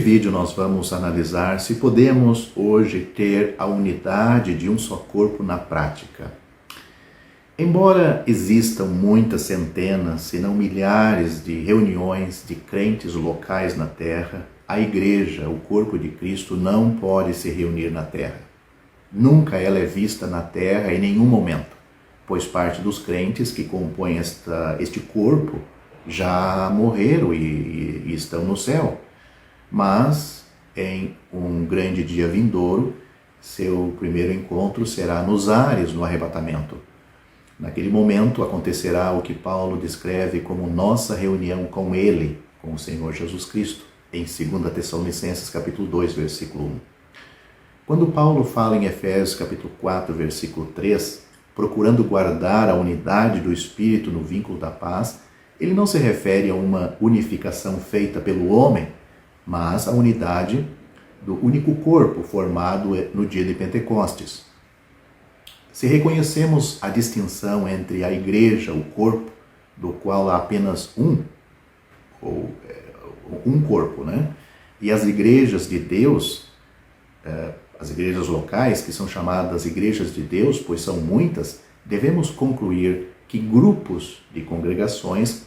vídeo nós vamos analisar se podemos hoje ter a unidade de um só corpo na prática. Embora existam muitas centenas, se não milhares de reuniões de crentes locais na Terra, a Igreja, o corpo de Cristo, não pode se reunir na Terra. Nunca ela é vista na Terra em nenhum momento, pois parte dos crentes que compõem este corpo já morreram e estão no céu. Mas, em um grande dia vindouro, seu primeiro encontro será nos ares, no arrebatamento. Naquele momento acontecerá o que Paulo descreve como nossa reunião com Ele, com o Senhor Jesus Cristo, em 2 Tessalonicenses capítulo 2, versículo 1. Quando Paulo fala em Efésios capítulo 4, versículo 3, procurando guardar a unidade do Espírito no vínculo da paz, ele não se refere a uma unificação feita pelo homem, mas a unidade do único corpo formado no dia de Pentecostes. Se reconhecemos a distinção entre a igreja, o corpo, do qual há apenas um corpo, e as igrejas de Deus, as igrejas locais, que são chamadas igrejas de Deus, pois são muitas, devemos concluir que grupos de congregações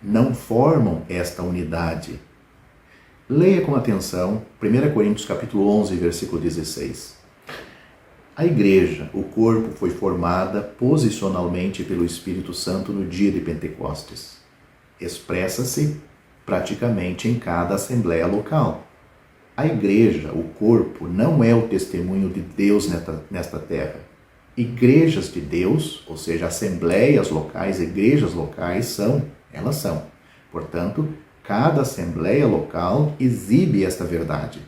não formam esta unidade. Leia com atenção 1 Coríntios capítulo 11, versículo 16. A igreja, o corpo, foi formada posicionalmente pelo Espírito Santo no dia de Pentecostes. Expressa-se praticamente em cada assembleia local. A igreja, o corpo, não é o testemunho de Deus nesta terra. Igrejas de Deus, ou seja, assembleias locais, igrejas locais, elas são. Portanto, cada assembleia local exibe esta verdade.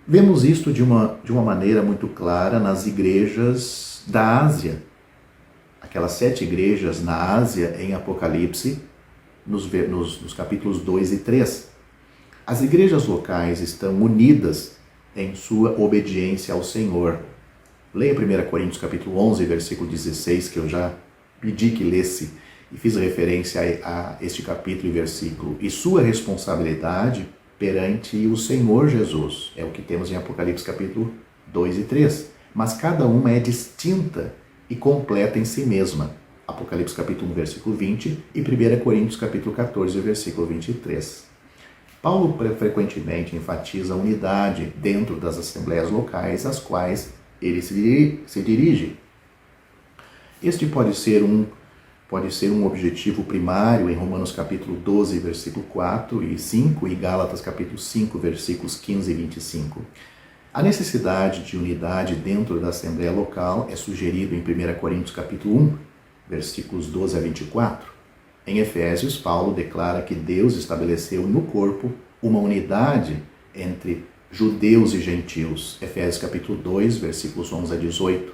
Vemos isto de uma maneira muito clara nas igrejas da Ásia. Aquelas 7 igrejas na Ásia em Apocalipse, nos capítulos 2 e 3. As igrejas locais estão unidas em sua obediência ao Senhor. Leia 1 Coríntios capítulo 11, versículo 16, que eu já pedi que lesse e fiz referência a este capítulo e versículo. E sua responsabilidade perante o Senhor Jesus. É o que temos em Apocalipse capítulo 2 e 3. Mas cada uma é distinta e completa em si mesma. Apocalipse capítulo 1, versículo 20 e 1 Coríntios capítulo 14, versículo 23. Paulo frequentemente enfatiza a unidade dentro das assembleias locais às quais ele se dirige. Este pode ser um objetivo primário em Romanos capítulo 12, versículo 4 e 5 e Gálatas capítulo 5, versículos 15 e 25. A necessidade de unidade dentro da assembleia local é sugerido em 1 Coríntios capítulo 1, versículos 12 a 24. Em Efésios, Paulo declara que Deus estabeleceu no corpo uma unidade entre judeus e gentios. Efésios capítulo 2, versículos 11 a 18.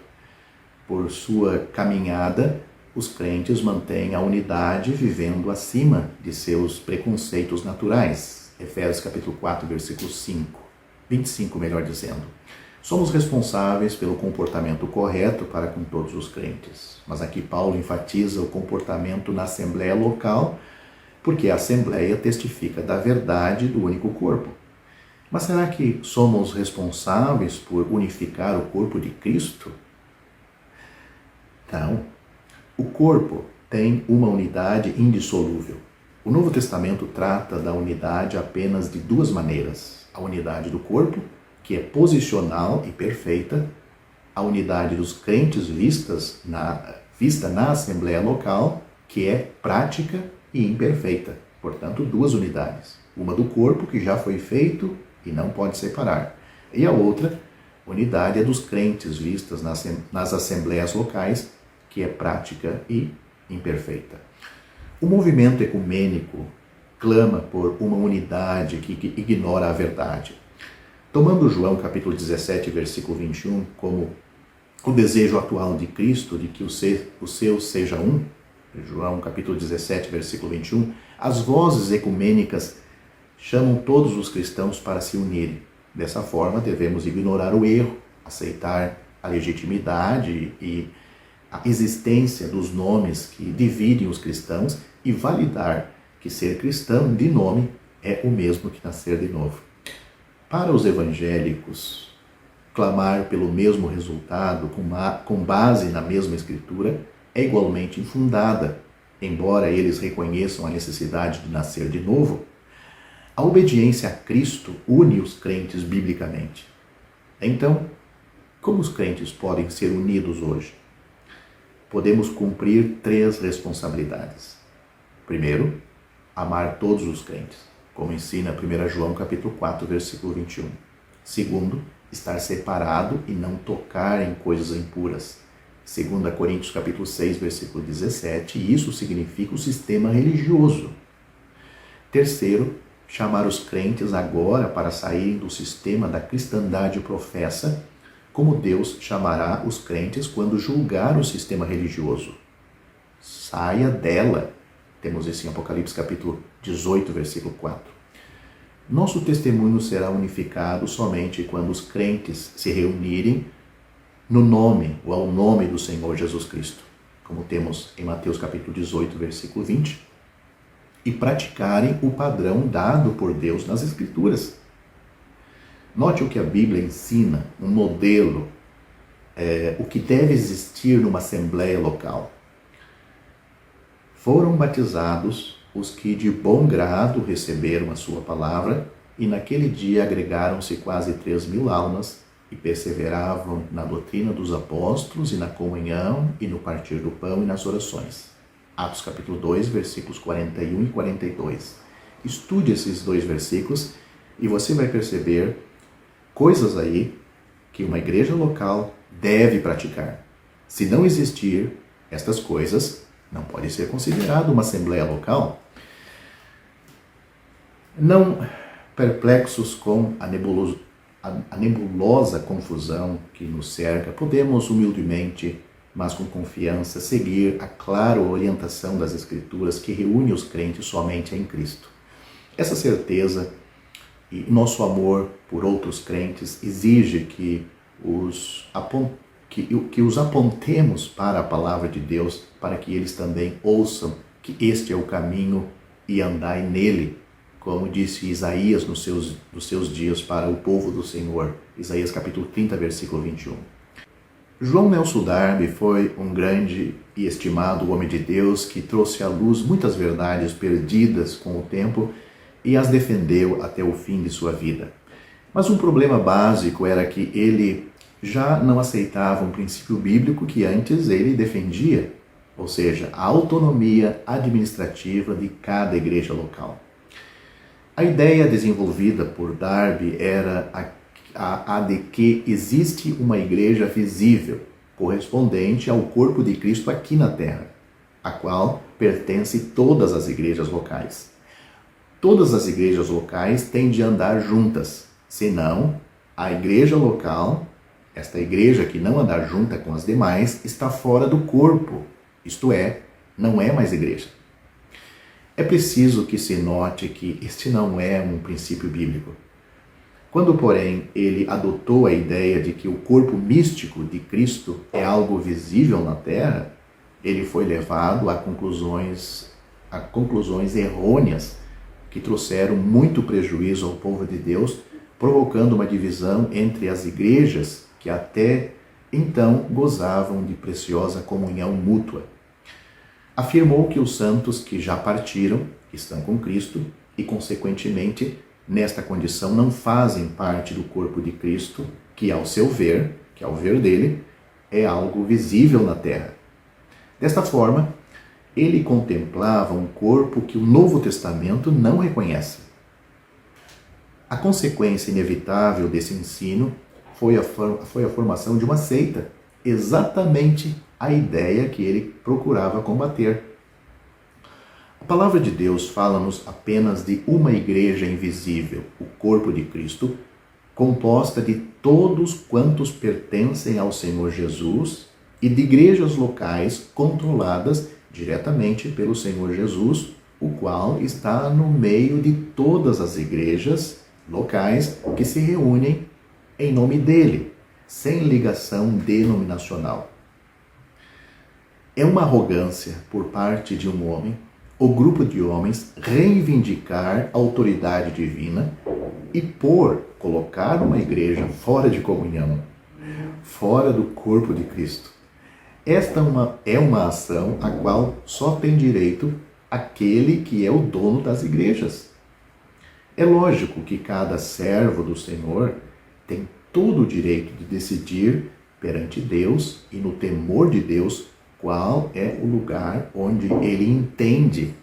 Por sua caminhada, os crentes mantêm a unidade vivendo acima de seus preconceitos naturais. Efésios capítulo 4, versículo 25, melhor dizendo. Somos responsáveis pelo comportamento correto para com todos os crentes. Mas aqui Paulo enfatiza o comportamento na assembleia local, porque a assembleia testifica da verdade do único corpo. Mas será que somos responsáveis por unificar o corpo de Cristo? Não. O corpo tem uma unidade indissolúvel. O Novo Testamento trata da unidade apenas de 2 maneiras. A unidade do corpo, que é posicional e perfeita, a unidade dos crentes vista na assembleia local, que é prática e imperfeita. Portanto, 2 unidades. Uma do corpo, que já foi feito e não pode separar. E a outra unidade é dos crentes vistas nas assembleias locais, que é prática e imperfeita. O movimento ecumênico clama por uma unidade que ignora a verdade. Tomando João capítulo 17, versículo 21, como o desejo atual de Cristo de que o seu seja um, João capítulo 17, versículo 21, as vozes ecumênicas chamam todos os cristãos para se unirem. Dessa forma, devemos ignorar o erro, aceitar a legitimidade e a existência dos nomes que dividem os cristãos e validar que ser cristão de nome é o mesmo que nascer de novo. Para os evangélicos, clamar pelo mesmo resultado, com base na mesma Escritura, é igualmente infundada, embora eles reconheçam a necessidade de nascer de novo. A obediência a Cristo une os crentes biblicamente. Então, como os crentes podem ser unidos hoje? Podemos cumprir 3 responsabilidades. Primeiro, amar todos os crentes, como ensina 1 João capítulo 4, versículo 21. Segundo, estar separado e não tocar em coisas impuras. 2 Coríntios capítulo 6, versículo 17, e isso significa o sistema religioso. Terceiro, chamar os crentes agora para saírem do sistema da cristandade professa, como Deus chamará os crentes quando julgar o sistema religioso. Saia dela. Temos isso em Apocalipse capítulo 18, versículo 4. Nosso testemunho será unificado somente quando os crentes se reunirem no nome ou ao nome do Senhor Jesus Cristo, como temos em Mateus capítulo 18, versículo 20, e praticarem o padrão dado por Deus nas Escrituras. Note o que a Bíblia ensina, um modelo, o que deve existir numa assembleia local. Foram batizados os que de bom grado receberam a sua palavra, e naquele dia agregaram-se quase 3.000 almas, e perseveravam na doutrina dos apóstolos, e na comunhão, e no partir do pão, e nas orações. Atos capítulo 2, versículos 41 e 42. Estude esses 2 versículos, e você vai perceber coisas aí que uma igreja local deve praticar. Se não existir estas coisas, não pode ser considerado uma assembleia local. Não perplexos com a nebulosa confusão que nos cerca, podemos humildemente, mas com confiança, seguir a clara orientação das Escrituras que reúne os crentes somente em Cristo. Essa certeza e nosso amor por outros crentes exige que os apontemos para a palavra de Deus, para que eles também ouçam que este é o caminho e andai nele, como disse Isaías nos seus dias para o povo do Senhor. Isaías capítulo 30, versículo 21. João Nelson Darby foi um grande e estimado homem de Deus que trouxe à luz muitas verdades perdidas com o tempo e as defendeu até o fim de sua vida. Mas um problema básico era que ele já não aceitava um princípio bíblico que antes ele defendia, ou seja, a autonomia administrativa de cada igreja local. A ideia desenvolvida por Darby era a de que existe uma igreja visível, correspondente ao corpo de Cristo aqui na Terra, a qual pertence todas as igrejas locais. Todas as igrejas locais têm de andar juntas, senão a igreja local, esta igreja que não andar junta com as demais, está fora do corpo, isto é, não é mais igreja. É preciso que se note que este não é um princípio bíblico. Quando, porém, ele adotou a ideia de que o corpo místico de Cristo é algo visível na Terra, ele foi levado a conclusões errôneas que trouxeram muito prejuízo ao povo de Deus, provocando uma divisão entre as igrejas que até então gozavam de preciosa comunhão mútua. Afirmou que os santos que já partiram estão com Cristo e, consequentemente, nesta condição não fazem parte do corpo de Cristo, que ao seu ver, que ao ver dele, é algo visível na terra. Desta forma, ele contemplava um corpo que o Novo Testamento não reconhece. A consequência inevitável desse ensino foi a formação de uma seita, exatamente a ideia que ele procurava combater. A palavra de Deus fala-nos apenas de uma igreja invisível, o corpo de Cristo, composta de todos quantos pertencem ao Senhor Jesus e de igrejas locais controladas diretamente pelo Senhor Jesus, o qual está no meio de todas as igrejas locais que se reúnem em nome dele, sem ligação denominacional. É uma arrogância por parte de um homem o grupo de homens reivindicar a autoridade divina e colocar uma igreja fora de comunhão, fora do corpo de Cristo. Esta é uma ação a qual só tem direito aquele que é o dono das igrejas. É lógico que cada servo do Senhor tem todo o direito de decidir perante Deus e no temor de Deus qual é o lugar onde ele entende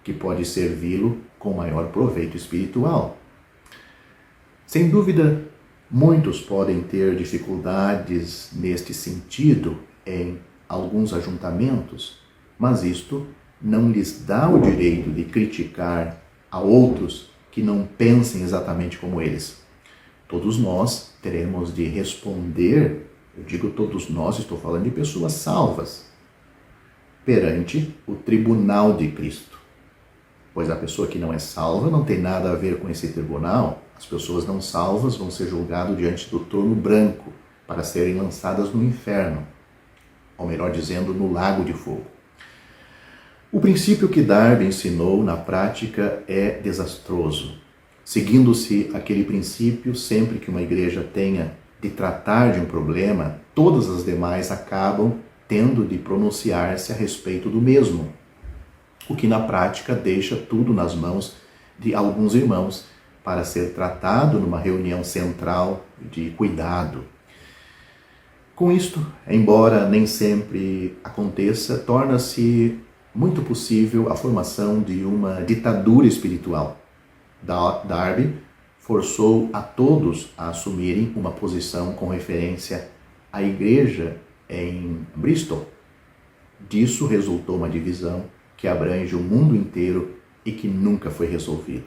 que pode servi-lo com maior proveito espiritual. Sem dúvida, muitos podem ter dificuldades neste sentido em alguns ajuntamentos, mas isto não lhes dá o direito de criticar a outros que não pensem exatamente como eles. Todos nós teremos de responder, eu digo todos nós, estou falando de pessoas salvas, perante o tribunal de Cristo. Pois a pessoa que não é salva não tem nada a ver com esse tribunal. As pessoas não salvas vão ser julgadas diante do trono branco para serem lançadas no inferno, ou melhor dizendo, no lago de fogo. O princípio que Darby ensinou na prática é desastroso. Seguindo-se aquele princípio, sempre que uma igreja tenha de tratar de um problema, todas as demais acabam tendo de pronunciar-se a respeito do mesmo, o que na prática deixa tudo nas mãos de alguns irmãos para ser tratado numa reunião central de cuidado. Com isto, embora nem sempre aconteça, torna-se muito possível a formação de uma ditadura espiritual. Darby forçou a todos a assumirem uma posição com referência à igreja em Bristol. Disso resultou uma divisão que abrange o mundo inteiro e que nunca foi resolvido.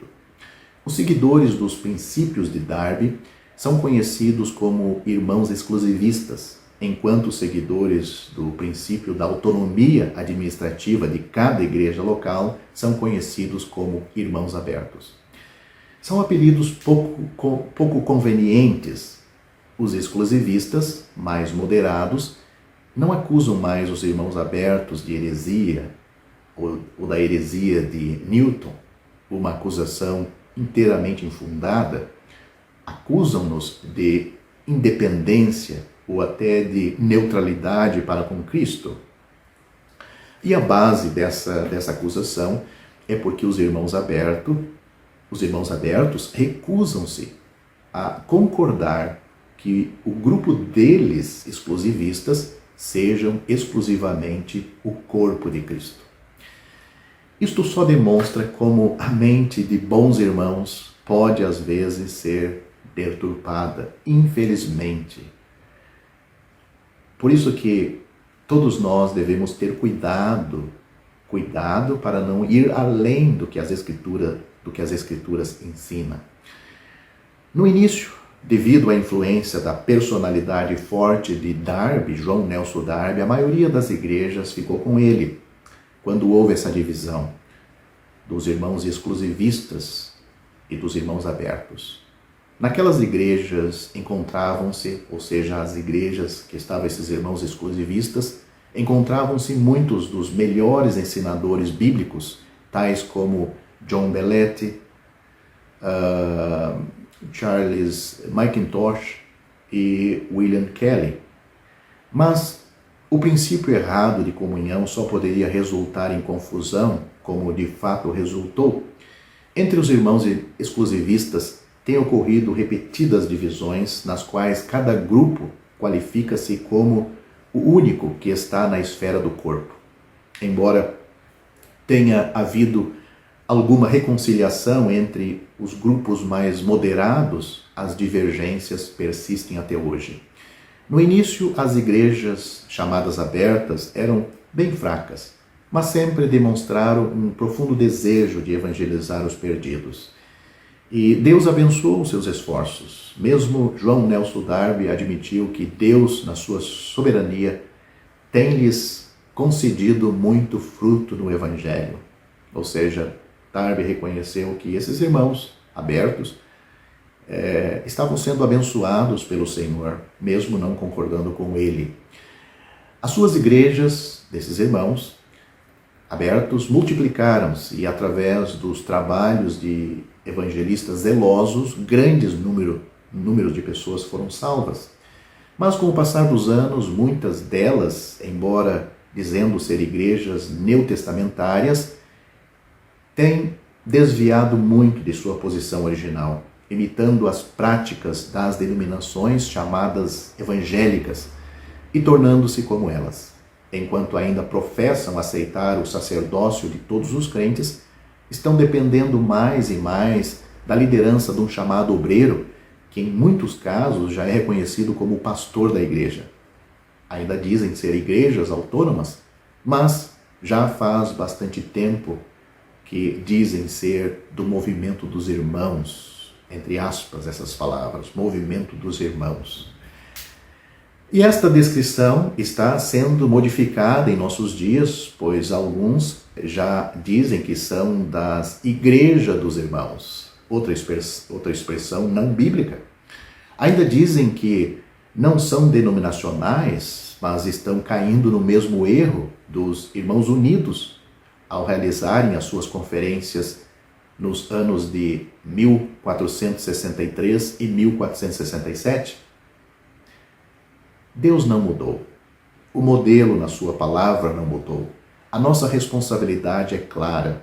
Os seguidores dos princípios de Darby são conhecidos como irmãos exclusivistas, enquanto os seguidores do princípio da autonomia administrativa de cada igreja local são conhecidos como irmãos abertos. São apelidos pouco convenientes. Os exclusivistas, mais moderados, não acusam mais os irmãos abertos de heresia ou da heresia de Newton, uma acusação inteiramente infundada. Acusam-nos de independência ou até de neutralidade para com Cristo. E a base dessa acusação é porque os irmãos abertos recusam-se a concordar que o grupo deles, exclusivistas, sejam exclusivamente o corpo de Cristo. Isto só demonstra como a mente de bons irmãos pode às vezes ser deturpada, infelizmente. Por isso que todos nós devemos ter cuidado para não ir além do que as Escrituras ensinam. No início, devido à influência da personalidade forte de Darby, John Nelson Darby, a maioria das igrejas ficou com ele quando houve essa divisão dos irmãos exclusivistas e dos irmãos abertos. Naquelas igrejas encontravam-se, ou seja, as igrejas que estavam esses irmãos exclusivistas, encontravam-se muitos dos melhores ensinadores bíblicos, tais como John Belletti, Charles McIntosh e William Kelly. Mas o princípio errado de comunhão só poderia resultar em confusão, como de fato resultou. Entre os irmãos exclusivistas têm ocorrido repetidas divisões, nas quais cada grupo qualifica-se como o único que está na esfera do corpo. Embora tenha havido alguma reconciliação entre os grupos mais moderados, as divergências persistem até hoje. No início, as igrejas chamadas abertas eram bem fracas, mas sempre demonstraram um profundo desejo de evangelizar os perdidos. E Deus abençoou os seus esforços. Mesmo John Nelson Darby admitiu que Deus, na sua soberania, tem-lhes concedido muito fruto no Evangelho. Ou seja, Darby reconheceu que esses irmãos abertos estavam sendo abençoados pelo Senhor, mesmo não concordando com ele. As suas igrejas, desses irmãos, abertos multiplicaram-se e através dos trabalhos de evangelistas zelosos, grandes números de pessoas foram salvas. Mas com o passar dos anos, muitas delas, embora dizendo ser igrejas neotestamentárias, têm desviado muito de sua posição original, imitando as práticas das denominações chamadas evangélicas e tornando-se como elas. Enquanto ainda professam aceitar o sacerdócio de todos os crentes, estão dependendo mais e mais da liderança de um chamado obreiro, que em muitos casos já é reconhecido como o pastor da igreja. Ainda dizem ser igrejas autônomas, mas já faz bastante tempo que dizem ser do movimento dos irmãos, entre aspas essas palavras, movimento dos irmãos. E esta descrição está sendo modificada em nossos dias, pois alguns já dizem que são das igrejas dos irmãos, outra expressão não bíblica. Ainda dizem que não são denominacionais, mas estão caindo no mesmo erro dos Irmãos Unidos ao realizarem as suas conferências nos anos de 1463 e 1467. Deus não mudou. O modelo na sua palavra não mudou. A nossa responsabilidade é clara.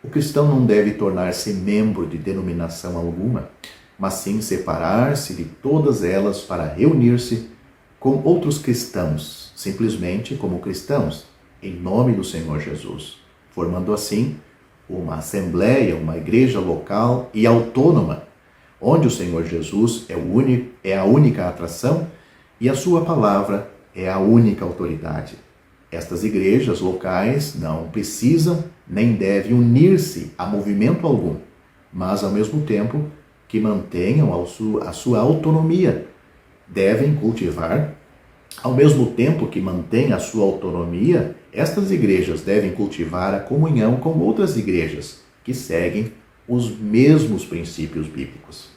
O cristão não deve tornar-se membro de denominação alguma, mas sim separar-se de todas elas para reunir-se com outros cristãos, simplesmente como cristãos, em nome do Senhor Jesus, formando assim uma assembleia, uma igreja local e autônoma, onde o Senhor Jesus é a única atração e a sua palavra é a única autoridade. Estas igrejas locais não precisam nem devem unir-se a movimento algum, mas ao mesmo tempo que mantenham a sua autonomia. Devem cultivar, ao mesmo tempo que mantêm a sua autonomia, estas igrejas devem cultivar a comunhão com outras igrejas que seguem os mesmos princípios bíblicos.